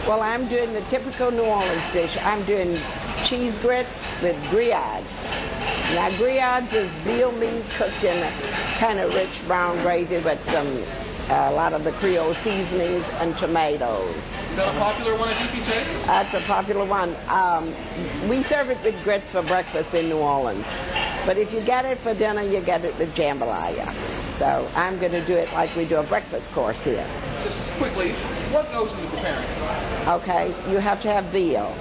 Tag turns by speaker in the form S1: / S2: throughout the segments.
S1: Well, I'm doing the typical New Orleans dish. I'm doing cheese grits with grillades. Now, grillades is veal meat cooked in a kind of rich brown gravy with a lot of the Creole seasonings and tomatoes.
S2: Is that a popular one at Chef Leah Chase?
S1: That's a popular one. We serve it with grits for breakfast in New Orleans. But if you get it for dinner, you get it with jambalaya. So I'm going to do it like we do a breakfast course here.
S2: Just quickly, what goes into preparing?
S1: Okay, you have to have veal.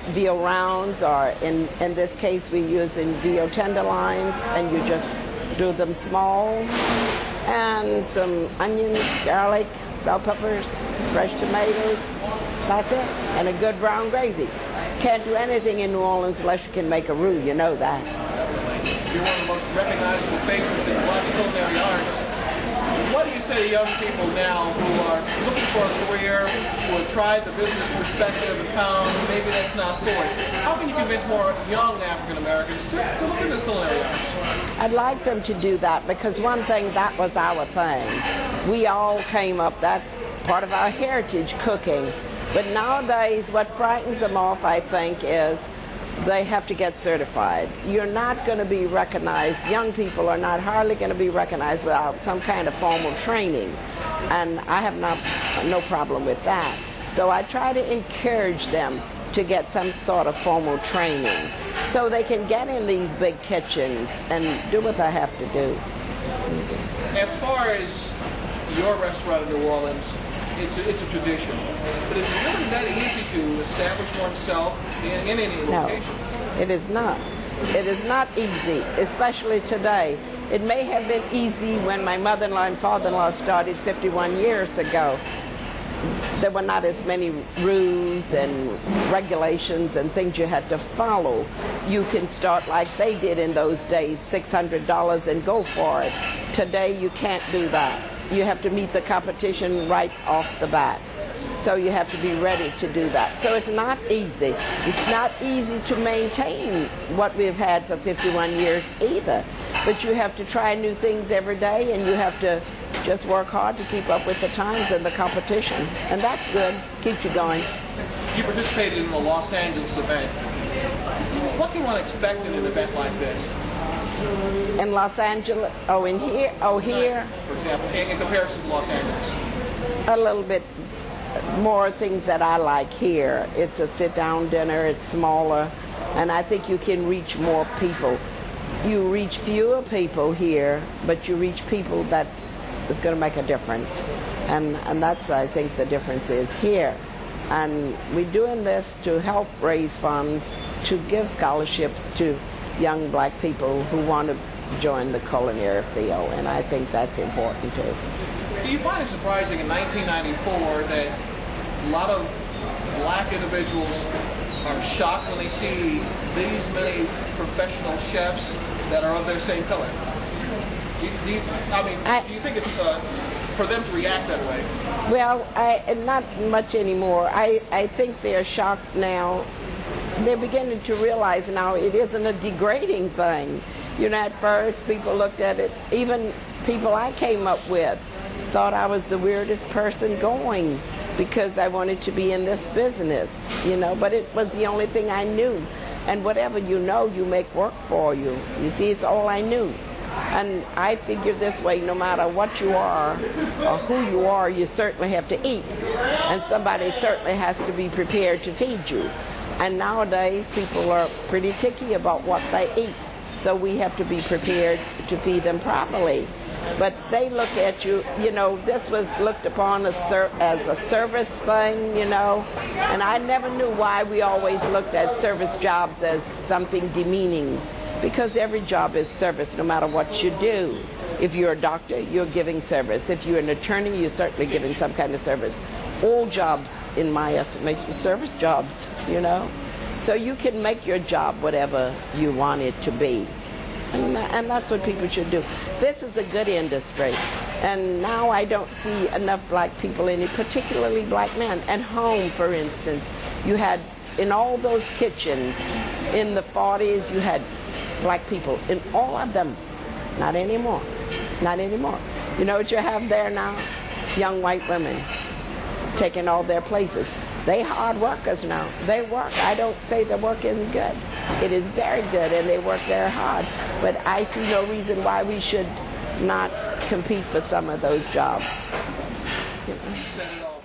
S1: Veal rounds, or in this case we're using veal tenderloins, and you just do them small. And some onions, garlic, bell peppers, fresh tomatoes. That's it. And a good brown gravy. Can't do anything in New Orleans unless you can make a roux, you know that.
S2: You're one of the most recognizable faces in black culinary arts. What do you say to young people now who are looking for a career, who have tried the business perspective and found maybe that's not for it? How can you convince more young African Americans to look into culinary arts?
S1: I'd like them to do that because one thing, that was our thing. We all came up, that's part of our heritage, cooking. But nowadays, what frightens them off, I think, is they have to get certified. You're not going to be recognized, young people are not hardly going to be recognized without some kind of formal training. And I have no problem with that. So I try to encourage them to get some sort of formal training so they can get in these big kitchens and do what they have to do.
S2: As far as your restaurant in New Orleans, it's a tradition. But is it really that easy to establish oneself in any location?
S1: No, it is not. It is not easy, especially today. It may have been easy when my mother-in-law and father-in-law started 51 years ago. There were not as many rules and regulations and things you had to follow. You can start like they did in those days, $600 and go for it. Today you can't do that. You have to meet the competition right off the bat. So you have to be ready to do that. So it's not easy. It's not easy to maintain what we've had for 51 years either. But you have to try new things every day, and you have to just work hard to keep up with the times and the competition. And that's good. Keeps you going.
S2: You participated in the Los Angeles event. What can one expect in an event like this?
S1: In Los Angeles? Oh, in here? Oh, here?
S2: For example, in comparison to Los Angeles.
S1: A little bit more things that I like here. It's a sit-down dinner, it's smaller, and I think you can reach more people. You reach fewer people here, but you reach people that is going to make a difference. And that's, I think, the difference is here. And we're doing this to help raise funds, to give scholarships to young black people who want to join the culinary field, and I think that's important too.
S2: Do you find it surprising in 1994 that a lot of black individuals are shocked when they see these many professional chefs that are of their same color? Do you think it's for them to react that way?
S1: Well, not much anymore. I think they're shocked now. They're beginning to realize now it isn't a degrading thing. You know, at first people looked at it, even people I came up with thought I was the weirdest person going because I wanted to be in this business, you know, but it was the only thing I knew. And whatever you know, you make work for you. You see, it's all I knew. And I figure this way, no matter what you are or who you are, you certainly have to eat. And somebody certainly has to be prepared to feed you. And nowadays, people are pretty picky about what they eat. So we have to be prepared to feed them properly. But they look at you, you know, this was looked upon as a service thing, you know. And I never knew why we always looked at service jobs as something demeaning. Because every job is service, no matter what you do. If you're a doctor, you're giving service. If you're an attorney, you're certainly giving some kind of service. All jobs, in my estimation, are service jobs, you know. So you can make your job whatever you want it to be. And that's what people should do. This is a good industry. And now I don't see enough black people in it, particularly black men. At home, for instance, you had, in all those kitchens, in the 40s, you had black people in all of them. Not anymore. Not anymore. You know what you have there now? Young white women taking all their places. They hard workers now. They work. I don't say the work isn't good. It is very good, and they work very hard. But I see no reason why we should not compete for some of those jobs.
S2: You said it all.